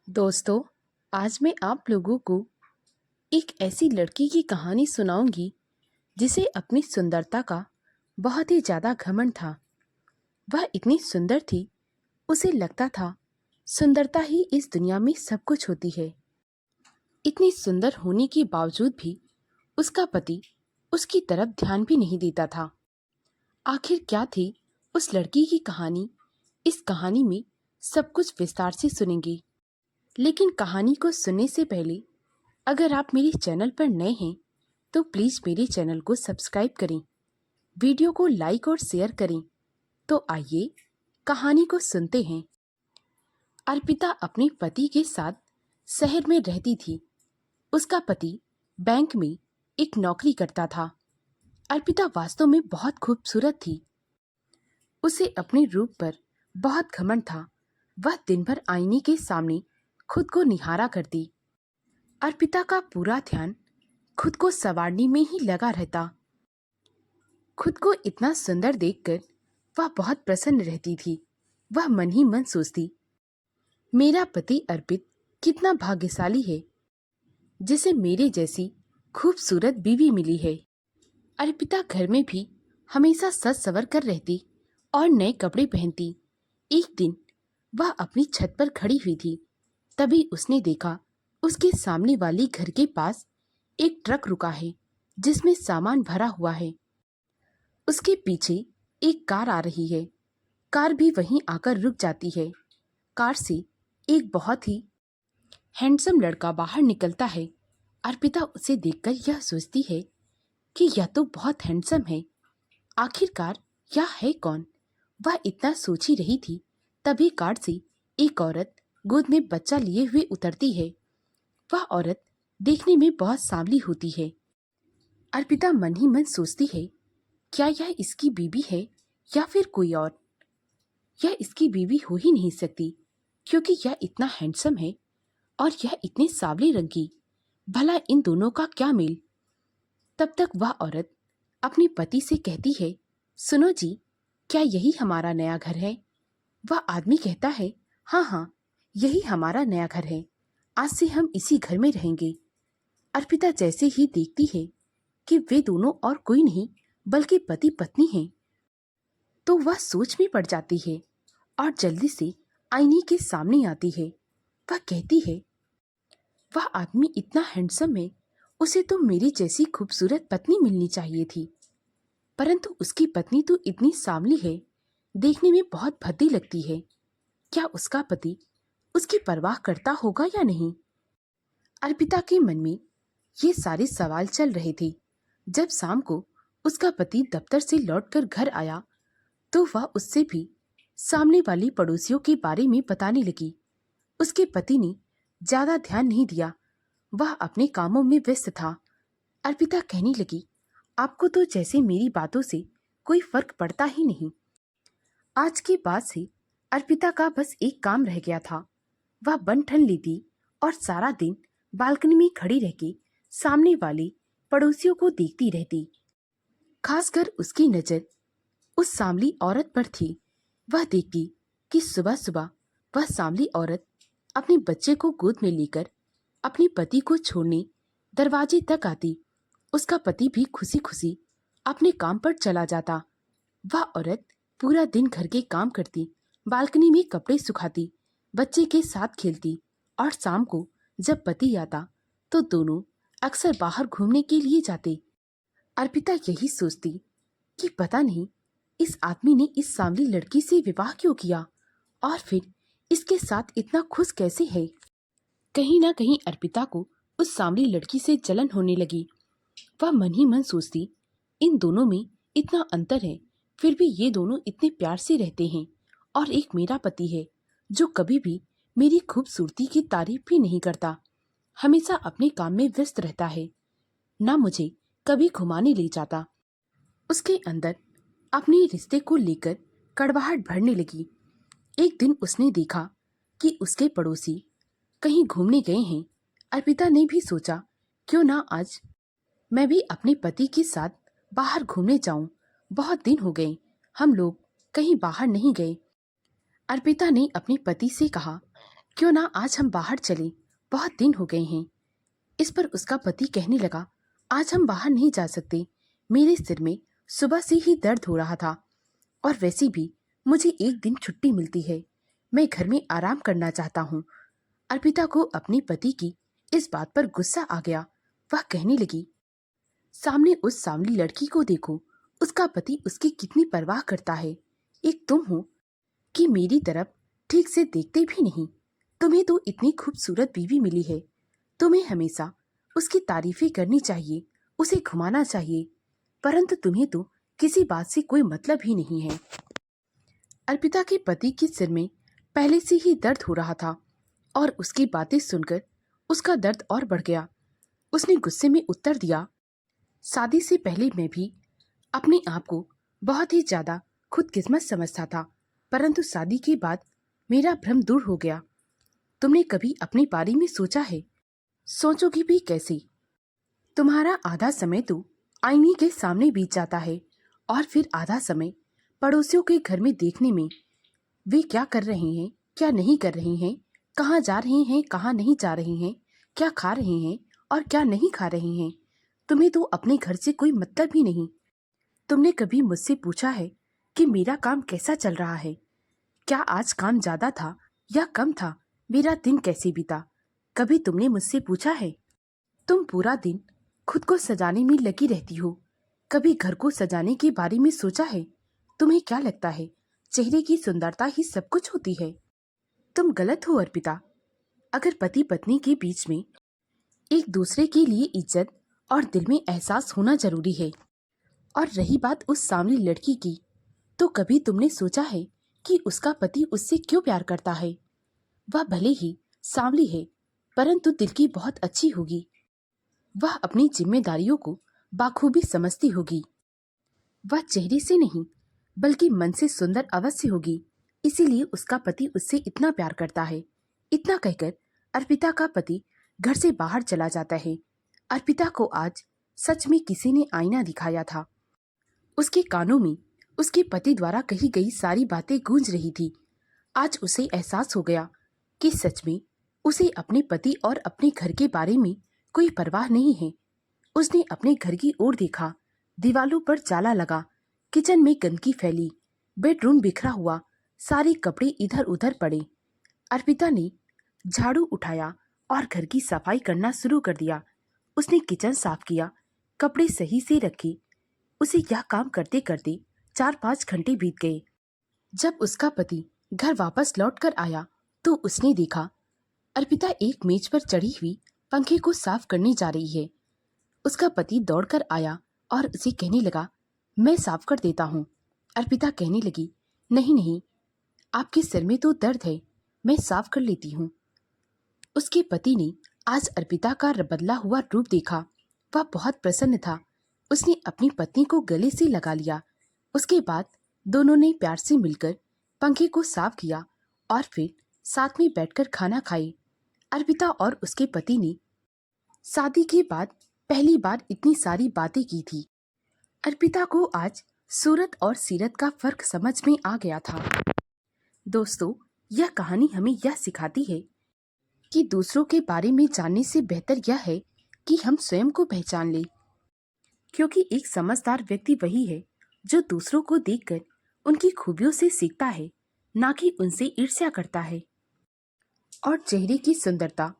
दोस्तों, आज मैं आप लोगों को एक ऐसी लड़की की कहानी सुनाऊंगी जिसे अपनी सुंदरता का बहुत ही ज़्यादा घमंड था। वह इतनी सुंदर थी, उसे लगता था सुंदरता ही इस दुनिया में सब कुछ होती है। इतनी सुंदर होने के बावजूद भी उसका पति उसकी तरफ ध्यान भी नहीं देता था। आखिर क्या थी उस लड़की की कहानी? इस कहानी में सब कुछ विस्तार से सुनेंगे। लेकिन कहानी को सुनने से पहले अगर आप मेरे चैनल पर नए हैं तो प्लीज़ मेरे चैनल को सब्सक्राइब करें, वीडियो को लाइक और शेयर करें। तो आइए कहानी को सुनते हैं। अर्पिता अपने पति के साथ शहर में रहती थी। उसका पति बैंक में एक नौकरी करता था। अर्पिता वास्तव में बहुत खूबसूरत थी। उसे अपने रूप पर बहुत घमंड था। वह दिन भर आईने के सामने खुद को निहारा करती। अर्पिता का पूरा ध्यान खुद को संवारने में ही लगा रहता। खुद को इतना सुंदर देखकर वह बहुत प्रसन्न रहती थी। वह मन ही मन सोचती, मेरा पति अर्पित कितना भाग्यशाली है जिसे मेरे जैसी खूबसूरत बीवी मिली है। अर्पिता घर में भी हमेशा सज संवर कर रहती और नए कपड़े पहनती। एक दिन वह अपनी छत पर खड़ी हुई थी, तभी उसने देखा उसके सामने वाली घर के पास एक ट्रक रुका है जिसमें सामान भरा हुआ है। उसके पीछे एक कार आ रही है। कार भी वहीं आकर रुक जाती है। कार से एक बहुत ही हैंडसम लड़का बाहर निकलता है। अर्पिता उसे देखकर यह सोचती है कि यह तो बहुत हैंडसम है। आखिरकार यह है कौन? वह इतना सोच ही रही थी, तभी कार से एक औरत गोद में बच्चा लिए हुए उतरती है। वह औरत देखने में बहुत सांवली होती है। अर्पिता मन ही मन सोचती है, क्या यह इसकी बीवी है या फिर कोई और? यह इसकी बीवी हो ही नहीं सकती, क्योंकि यह इतना हैंडसम है और यह इतने सांवले रंग की। भला इन दोनों का क्या मेल? तब तक वह औरत अपने पति से कहती है, सुनो जी, क्या यही हमारा नया घर है? वह आदमी कहता है, हाँ हाँ, यही हमारा नया घर है। आज से हम इसी घर में रहेंगे। अर्पिता जैसे ही देखती है कि वे दोनों और कोई नहीं बल्कि पति पत्नी हैं, तो वह सोच में पड़ जाती है और जल्दी से आईने के सामने आती है। वह कहती है, वह आदमी इतना हैंडसम है, उसे तो मेरी जैसी खूबसूरत पत्नी मिलनी चाहिए थी, परंतु उसकी पत्नी तो इतनी सांवली है, देखने में बहुत भद्दी लगती है। क्या उसका पति उसकी परवाह करता होगा या नहीं? अर्पिता के मन में ये सारे सवाल चल रहे थे। जब शाम को उसका पति दफ्तर से लौटकर घर आया तो वह उससे भी सामने वाली पड़ोसियों के बारे में बताने लगी। उसके पति ने ज्यादा ध्यान नहीं दिया, वह अपने कामों में व्यस्त था। अर्पिता कहने लगी, आपको तो जैसे मेरी बातों से कोई फर्क पड़ता ही नहीं। आज के बाद से अर्पिता का बस एक काम रह गया था। वह बन ठन लेती और सारा दिन बालकनी में खड़ी रह के सामने वाले पड़ोसियों को देखती रहती। खासकर उसकी नजर उस सांवली औरत पर थी। वह देखती कि सुबह सुबह वह सांवली औरत अपने बच्चे को गोद में लेकर अपने पति को छोड़ने दरवाजे तक आती। उसका पति भी खुशी खुशी अपने काम पर चला जाता। वह औरत पूरा दिन घर के काम करती, बालकनी में कपड़े सुखाती, बच्चे के साथ खेलती और शाम को जब पति आता तो दोनों अक्सर बाहर घूमने के लिए जाते। अर्पिता यही सोचती कि पता नहीं इस आदमी ने इस सांवली लड़की से विवाह क्यों किया और फिर इसके साथ इतना खुश कैसे है। कहीं ना कहीं अर्पिता को उस सांवली लड़की से जलन होने लगी। वह मन ही मन सोचती, इन दोनों में इतना अंतर है, फिर भी ये दोनों इतने प्यार से रहते हैं। और एक मेरा पति है जो कभी भी मेरी खूबसूरती की तारीफ भी नहीं करता, हमेशा अपने काम में व्यस्त रहता है, ना मुझे कभी घुमाने ले जाता। उसके अंदर अपने रिश्ते को लेकर कड़वाहट भरने लगी। एक दिन उसने देखा कि उसके पड़ोसी कहीं घूमने गए हैं। अर्पिता ने भी सोचा, क्यों ना आज मैं भी अपने पति के साथ बाहर घूमने जाऊं। बहुत दिन हो गए हम लोग कहीं बाहर नहीं गए। अर्पिता ने अपने पति से कहा, क्यों ना आज हम बाहर चलें, बहुत दिन हो गए हैं। इस पर उसका पति कहने लगा, आज हम बाहर नहीं जा सकते, मेरे सिर में सुबह से ही दर्द हो रहा था और वैसे भी मुझे एक दिन छुट्टी मिलती है, मैं घर में आराम करना चाहता हूँ। अर्पिता को अपने पति की इस बात पर गुस्सा आ गया। वह कहने लगी, सामने उस सांवली लड़की को देखो, उसका पति उसकी कितनी परवाह करता है। एक तुम हो कि मेरी तरफ ठीक से देखते भी नहीं। तुम्हें तो इतनी खूबसूरत बीवी मिली है, तुम्हें हमेशा उसकी तारीफें करनी चाहिए, उसे घुमाना चाहिए, परंतु तुम्हें तो किसी बात से कोई मतलब ही नहीं है। अर्पिता के पति के सिर में पहले से ही दर्द हो रहा था और उसकी बातें सुनकर उसका दर्द और बढ़ गया। उसने गुस्से में उत्तर दिया, शादी से पहले मैं भी अपने आप को बहुत ही ज्यादा खुदकिस्मत समझता था, परंतु शादी के बाद मेरा भ्रम दूर हो गया। तुमने कभी अपने बारे में सोचा है? सोचोगी भी कैसे? तुम्हारा आधा समय तो आईने के सामने बीत जाता है और फिर आधा समय पड़ोसियों के घर में देखने में, वे क्या कर रहे हैं, क्या नहीं कर रहे हैं, कहाँ जा रहे हैं, कहाँ नहीं जा रहे हैं, क्या खा रहे हैं और क्या नहीं खा रहे हैं। तुम्हें तो अपने घर से कोई मतलब ही नहीं। तुमने कभी मुझसे पूछा है कि मेरा काम कैसा चल रहा है? क्या आज काम ज्यादा था या कम था? मेरा दिन कैसे बीता? कभी तुमने मुझसे पूछा है? तुम पूरा दिन खुद को सजाने में लगी रहती हो, कभी घर को सजाने के बारे में सोचा है? तुम्हें क्या लगता है चेहरे की सुंदरता ही सब कुछ होती है? तुम गलत हो अर्पिता। अगर पति पत्नी के बीच में एक दूसरे के लिए इज्जत और दिल में एहसास होना जरूरी है। और रही बात उस सांवली लड़की की, तो कभी तुमने सोचा है कि उसका पति उससे क्यों प्यार करता है? वह भले ही सांवली है, परंतु दिल की बहुत अच्छी होगी। वह अपनी जिम्मेदारियों को बाखूबी समझती होगी। वह चेहरे से नहीं बल्कि मन से सुंदर अवश्य होगी, इसीलिए उसका पति उससे इतना प्यार करता है। इतना कहकर अर्पिता का पति घर से बाहर चला जाता है। अर्पिता को आज सच में किसी ने आईना दिखाया था। उसके कानों में उसके पति द्वारा कही गई सारी बातें गूंज रही थी। आज उसे एहसास हो गया कि सच में उसे अपने पति और अपने घर के बारे में कोई परवाह नहीं है। उसने अपने घर की ओर देखा, दीवालों पर जाला लगा, किचन में गंदगी फैली, बेडरूम बिखरा हुआ, सारे कपड़े इधर उधर पड़े। अर्पिता ने झाड़ू उठाया और घर की सफाई करना शुरू कर दिया। उसने किचन साफ किया, कपड़े सही से रखे। उसे यह काम करते करते 4-5 घंटे बीत गए। जब उसका पति घर वापस लौट कर आया तो उसने देखा अर्पिता एक मेज पर चढ़ी हुई पंखे को साफ करने जा रही है। उसका पति दौड़कर आया और उसे कहने लगा, मैं साफ कर देता हूँ। अर्पिता कहने लगी, नहीं नहीं, आपके सिर में तो दर्द है, मैं साफ कर लेती हूँ। उसके पति ने आज अर्पिता का बदला हुआ रूप देखा। वह बहुत प्रसन्न था। उसने अपनी पत्नी को गले से लगा लिया। उसके बाद दोनों ने प्यार से मिलकर पंखे को साफ किया और फिर साथ में बैठकर खाना खाए। अर्पिता और उसके पति ने शादी के बाद पहली बार इतनी सारी बातें की थी। अर्पिता को आज सूरत और सीरत का फर्क समझ में आ गया था। दोस्तों, यह कहानी हमें यह सिखाती है कि दूसरों के बारे में जानने से बेहतर यह है कि हम स्वयं को पहचान लें, क्योंकि एक समझदार व्यक्ति वही है जो दूसरों को देखकर उनकी खूबियों से सीखता है, ना कि उनसे ईर्ष्या करता है। और चेहरे की सुंदरता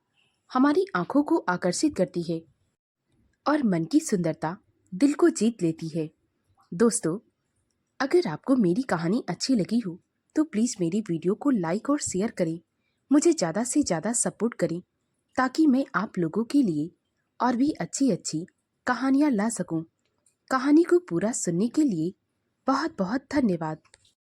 हमारी आंखों को आकर्षित करती है और मन की सुंदरता दिल को जीत लेती है। दोस्तों, अगर आपको मेरी कहानी अच्छी लगी हो तो प्लीज़ मेरी वीडियो को लाइक और शेयर करें, मुझे ज़्यादा से ज़्यादा सपोर्ट करें ताकि मैं आप लोगों के लिए और भी अच्छी अच्छी कहानियाँ ला सकूं। कहानी को पूरा सुनने के लिए बहुत बहुत धन्यवाद।